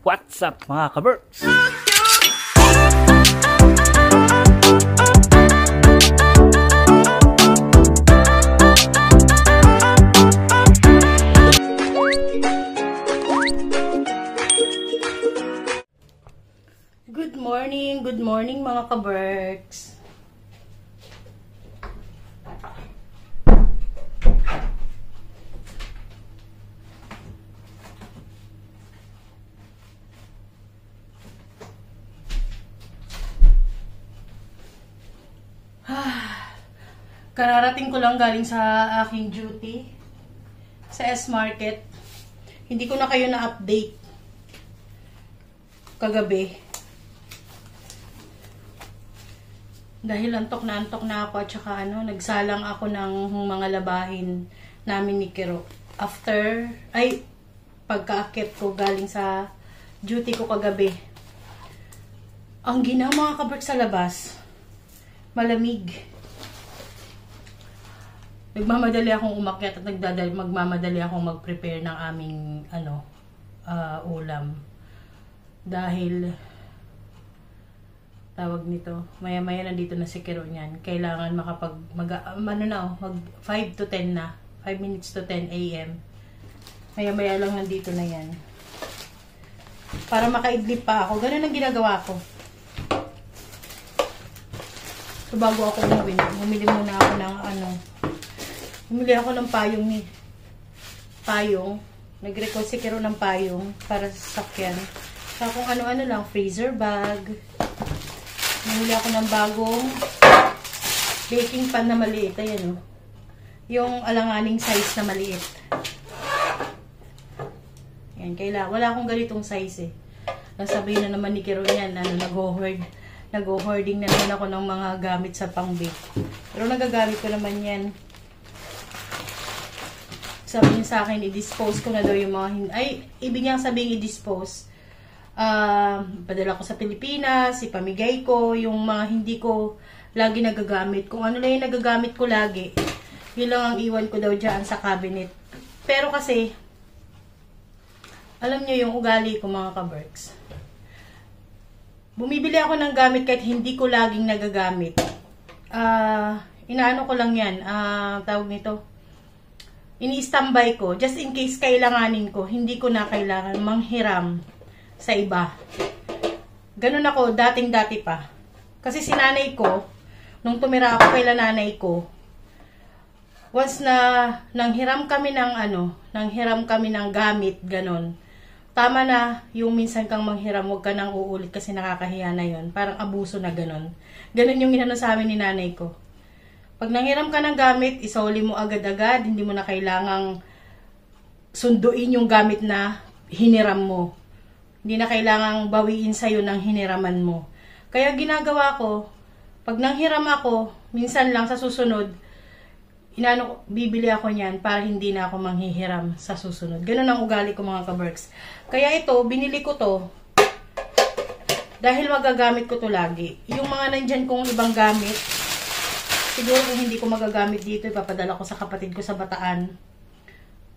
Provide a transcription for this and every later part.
What's up mga kaberks? Good morning mga kaberks. Kararating ko lang galing sa aking duty sa S-Market. Hindi ko na kayo na-update kagabi. Dahil antok na ako at saka nagsalang ako ng mga labahin namin ni Kiro. Pagkaakit ko galing sa duty ko kagabi. Ang ginawa mga kaberks sa labas, malamig. Nagmamadali akong umakyat at magmamadali akong mag-prepare ng aming ulam. Dahil tawag nito, maya-maya nandito na si Kiro niyan. Kailangan mag 5 to 10 na. 5 minutes to 10 a.m. Maya-maya lang nandito na yan. Para makaidlip pa ako. Ganun ang ginagawa ko. So bago ako bumili muna ako ng bumili ako ng payong. Nag-request si Kiro ng payong para sa sakyan. Sa kung ano-ano lang, freezer bag. Bumili ako ng bagong baking pan na maliit. Ayan o. Yung alanganing size na maliit. Ayan, wala akong ganitong size eh. Nasabihin na naman ni Kiro yan, nag-hoarding na naman ako ng mga gamit sa pang-bake. Pero nagagamit ko naman yan. Sabi niya sa akin, i-dispose ko na daw yung mga ibig niyang sabihin i-dispose. Padala ko sa Pilipinas, ipamigay ko yung mga hindi ko lagi nagagamit. Kung ano lang yung nagagamit ko lagi, yun lang ang iwan ko daw dyan sa cabinet. Pero kasi, alam niyo yung ugali ko mga kaberks. Bumibili ako ng gamit kahit hindi ko laging nagagamit. Inaano ko lang yan, tawag nito, ini-standby ko, just in case kailanganin ko, hindi ko na kailangan manghiram sa iba. Ganun ako, dating-dati pa. Kasi si nanay ko, nung tumira ako kay nanay ko, once na nanghiram kami ng gamit, ganun. Tama na, yung minsan kang manghiram, huwag ka nang uulit kasi nakakahiya na yun. Parang abuso na ganun. Ganun yung inano sa amin ni nanay ko. Pag nanghiram ka ng gamit, isauli mo agad-agad, hindi mo na kailangang sunduin yung gamit na hiniram mo. Hindi na kailangang bawiin sa'yo ng hiniraman mo. Kaya ginagawa ko, pag nanghiram ako, minsan lang sa susunod, bibili ako niyan para hindi na ako manghihiram sa susunod. Ganun ang ugali ko mga kaberks. Kaya ito, binili ko to dahil magagamit ko to lagi. Yung mga nandyan kong ibang gamit, siguro kung hindi ko magagamit dito, ipapadala ko sa kapatid ko sa Bataan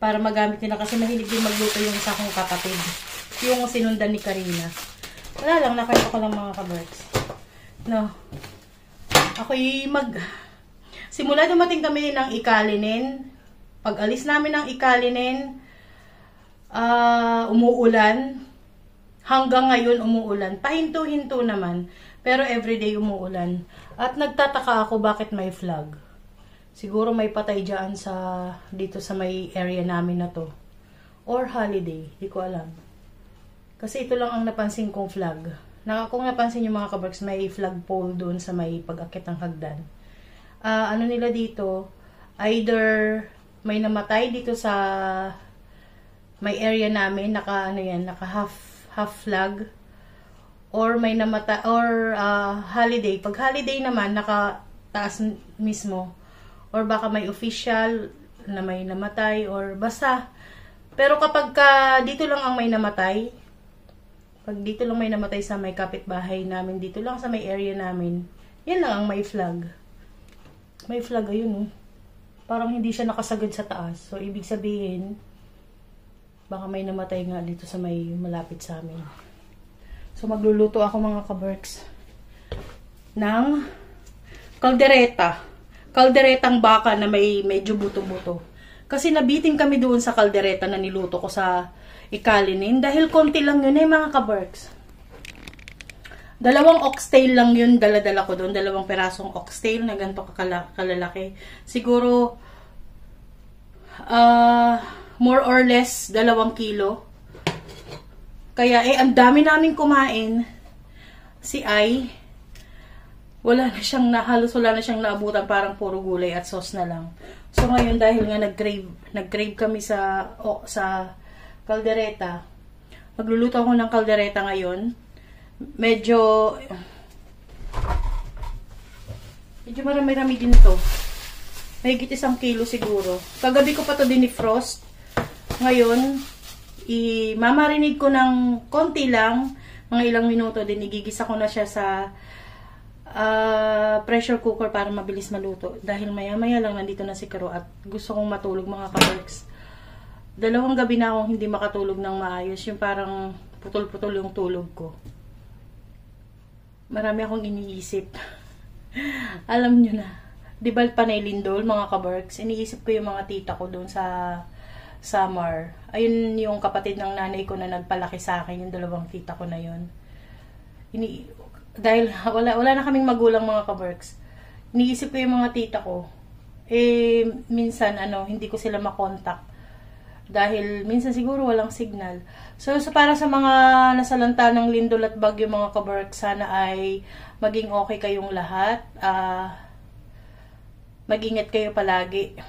para magamit nila kasi mahilig din magluto yung isa kong kapatid. Yung sinundan ni Karina. Wala lang, nakita ko lang mga kaberks. Simula dumating kami ng Ikalinin, pag alis namin ng Ikalinin, umuulan. Hanggang ngayon umuulan. Pahinto-hinto naman. Pero everyday umuulan. At nagtataka ako bakit may flag. Siguro may patay dyan dito sa may area namin na to. Or holiday. Di ko alam. Kasi ito lang ang napansin kong flag. Kung napansin yung mga kaberks, may flagpole doon sa may pag-akit ng hagdan. Nila dito, either may namatay dito sa may area namin, naka half flag, or may namatay, or holiday. Pag holiday naman, naka-taas mismo, or baka may official na may namatay, or basta. Pero kapag dito lang ang may namatay, pag dito lang may namatay sa may kapitbahay namin, dito lang sa may area namin, yan lang ang may flag. May flag, ayun Parang hindi siya nakasagad sa taas. So, ibig sabihin, Baka may namatay nga dito sa may malapit sa amin. So magluluto ako mga kaberks ng kaldereta. Kalderetang baka na may medyo buto-buto. Kasi nabitin kami doon sa kaldereta na niluto ko sa ikalinin. Dahil konti lang yun mga kaberks. 2 oxtail lang yun dala-dala ko doon. 2 perasong oxtail na ganito kalalaki. Siguro more or less 2 kilo. Kaya ang dami namin kumain. Si Ai, wala na siyang halos wala na siyang naabutan, parang puro gulay at sauce na lang. So ngayon dahil nga nag-crave kami sa kaldereta. Magluluto ako ng kaldereta ngayon. Medyo marami-rami din to. Mahigit 1 kilo siguro. Kagabi ko pa to dinifrost. Ngayon, mamarinig ko ng konti lang, mga ilang minuto din. Igigisa ko na siya sa pressure cooker para mabilis maluto. Dahil maya-maya lang nandito na si Karo at gusto kong matulog mga kaberks. 2 gabi na akong hindi makatulog ng maayos. Yung parang putol-putol yung tulog ko. Marami akong iniisip. Alam nyo na. Di ba Panay Lindol mga kaberks? Iniisip ko yung mga tita ko doon sa Samar. Ayun yung kapatid ng nanay ko na nagpalaki sa akin. Yung 2 tita ko na yun. Dahil wala na kaming magulang mga kaberks, iniisip ko yung mga tita ko. Minsan hindi ko sila makontak. Dahil minsan siguro walang signal. So para sa mga nasalanta ng lindol at bagyo mga kaberks, sana ay maging okay kayong lahat. Mag-ingat kayo palagi.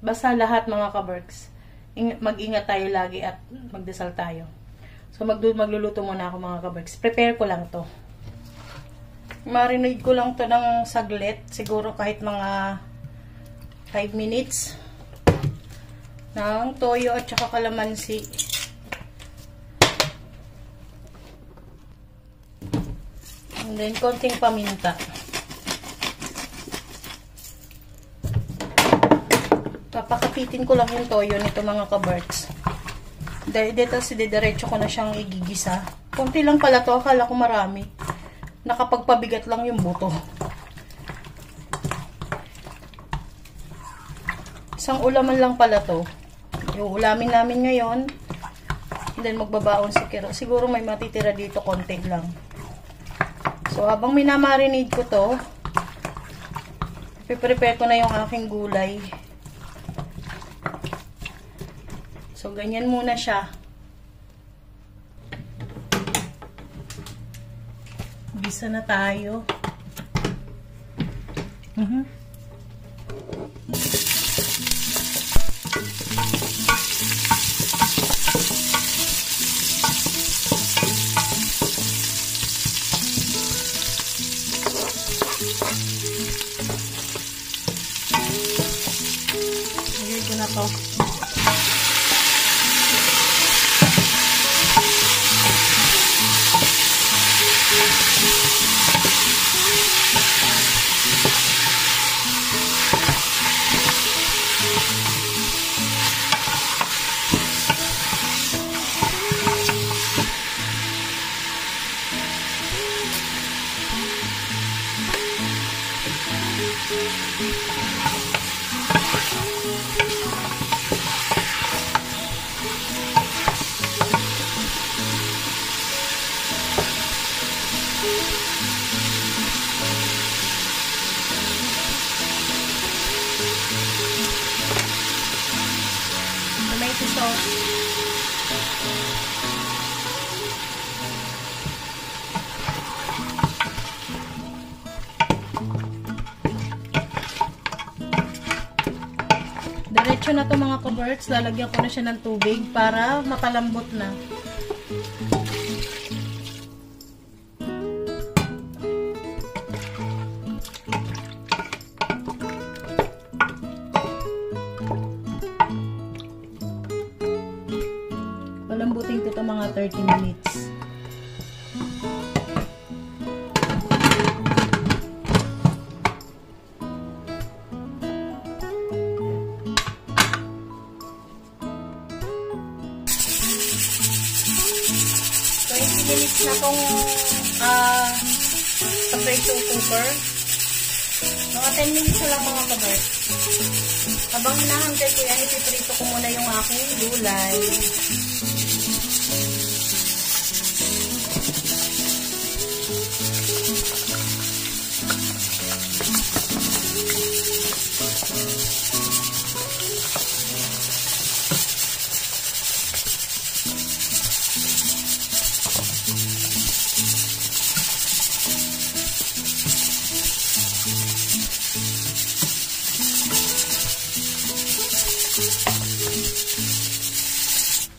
Basta lahat mga kaberks, mag-ingat tayo lagi at magdasal tayo. So magluluto muna ako mga kaberks. Prepare ko lang to. Marinate ko lang to ng saglit. Siguro kahit mga 5 minutes. Ng toyo at saka kalamansi. And then konting paminta. Papakapitin ko lang yung toyo nito mga kaberks. Dahil dito diretso ko na siyang igigisa. Konti lang pala to. Akala ko marami. Nakapagpabigat lang yung buto. Isang ulaman lang pala to. Yung ulamin namin ngayon. And then magbabaon si Kiro. Siguro may matitira dito konti lang. So habang minamarinate ko to, prepare ko na yung aking gulay. So ganyan muna siya. Bisa na tayo. Lagay ko na to. Tomato sauce. Diretso na to mga kaberks. Lalagyan ko na siya ng tubig para mapalambot na. Palambutin ko ito mga 30 minutes. minutes na tong sa pressure cooker. Mga 10 minutes na lang mga kabar. Habang hinahangay ko yan, ipiprito ko muna yung aking gulay.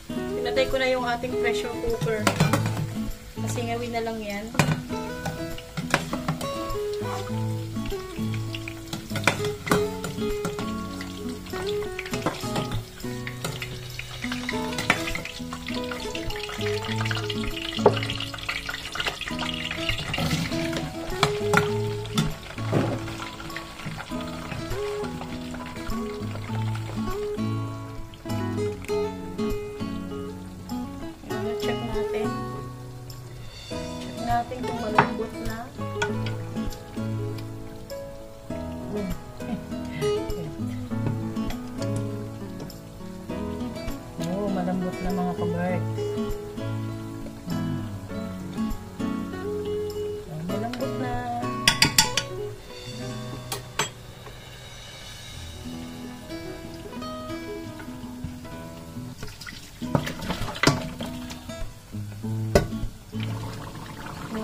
Pinatay ko na yung ating pressure cooker. Kasi ngawin na lang yan. Natin kung malambot na. Oh, malambot na mga kabarks. Oh, malambot na.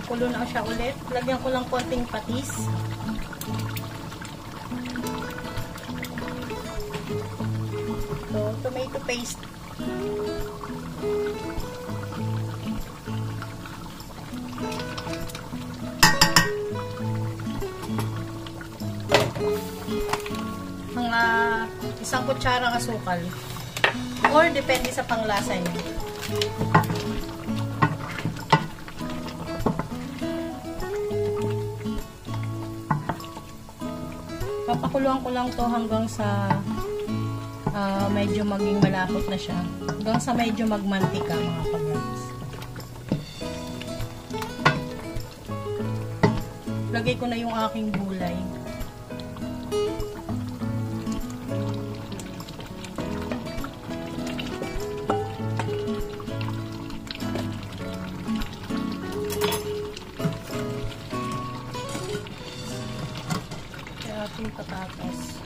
Kulo na siya ulit. Lagyan ko lang konting patis. So, tomato paste. Mga isang kutsarang asukal. Or depende sa panglasa niyo. Papakuluan ko lang to hanggang sa medyo maging malapot na siya. Hanggang sa medyo magmantika mga kabarks. Lagay ko na yung aking gulay. Ating patatas.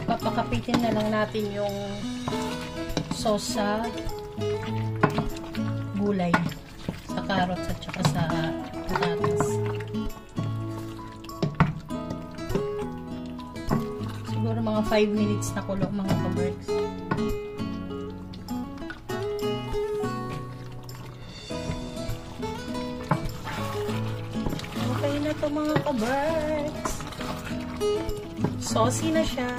Papakapitin na lang natin yung sauce sa gulay, sa carrots at saka sa patatas. Siguro mga 5 minutes na kulo mga kabarks. Okay na to mga kabarks. Saucy na siya.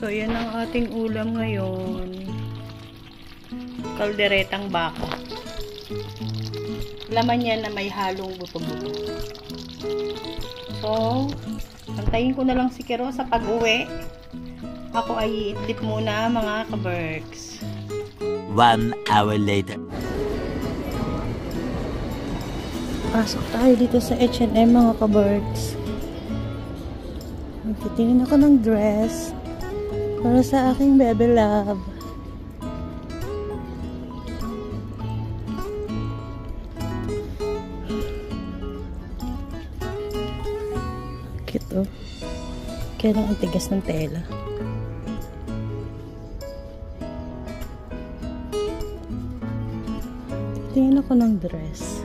So, yan ang ating ulam ngayon. Kalderetang baka. Laman yan na may halong buto-buto. So, antayin ko na lang si Kero sa pag-uwi. Ako ay iidlip muna mga kabarks. 1 hour later. Pasok tayo dito sa H&M mga kabarks. Magtitingin ako ng dress para sa aking baby love. Cute oh. Kaya lang ang tigas ng tela. Tingin ako ng dress.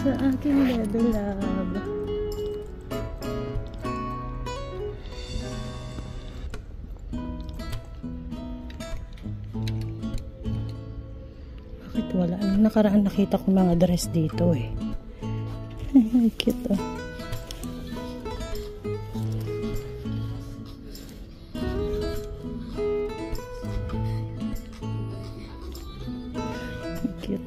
Sa aking level love. Bakit wala? Anong nakaraan nakita ko mga dress dito eh. Cute oh. Cute.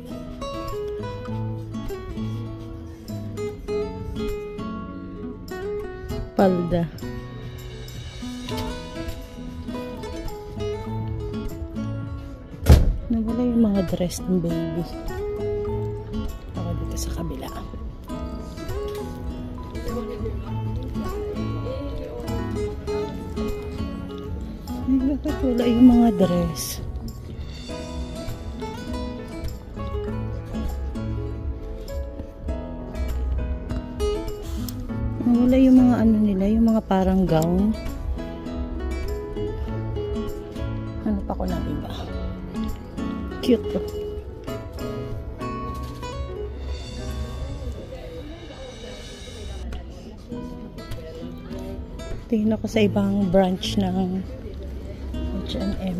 Palda. Nawala yung mga dress ng baby. Ako dito sa kabila. Ay, bakit wala yung mga dress? Wala yung mga ano nila, yung mga parang gown. Ano pa ko na iba? Cute to. Tingin ako sa ibang branch ng H&M.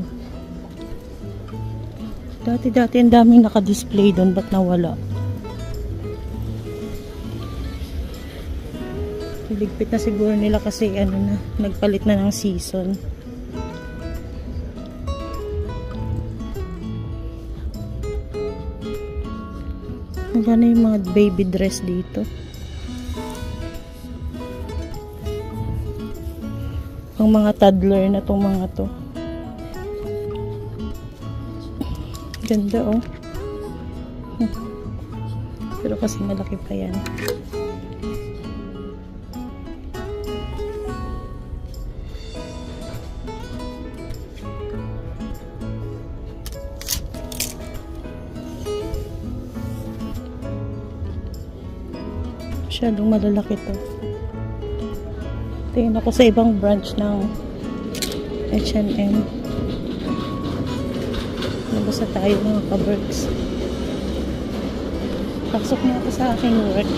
Dati ang daming naka-display doon, ba't nawala? Ligpit na siguro nila kasi ano na, nagpalit na ng season. Wala na yung mga baby dress dito. Ang mga toddler na tong mga to. Ganda oh. Pero kasi malaki pa yan. Masyadong malalaki to. Tingin ako sa ibang branch ng H&M. Nabasa tayo mga ka-Berks. Pasok na ako sa aking work.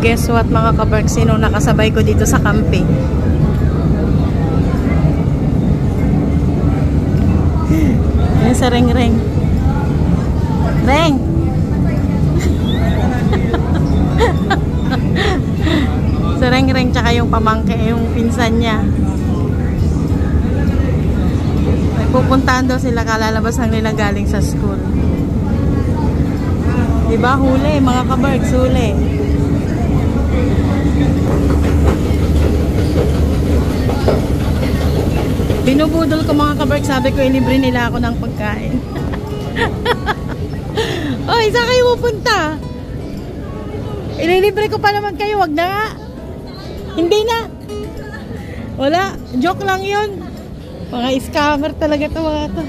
Guess what mga ka-Berks? Sino nakasabay ko dito sa camping? Yan sa Reng-Reng. Reng! Sa Reng-Reng tsaka yung pamangke, yung pinsan niya. Pupuntahan daw sila, kalalabas lang nila galing sa school. Diba? Huli, mga ka-Berks, huli. Binubudol ko mga ka-Berks, sabi ko ilibre nila ako ng pagkain. Oy, saan kayo pupunta? Ililibre ko pa naman kayo, wag na nga. Hindi na. Wala, joke lang yun. Mga scammer talaga to mga to.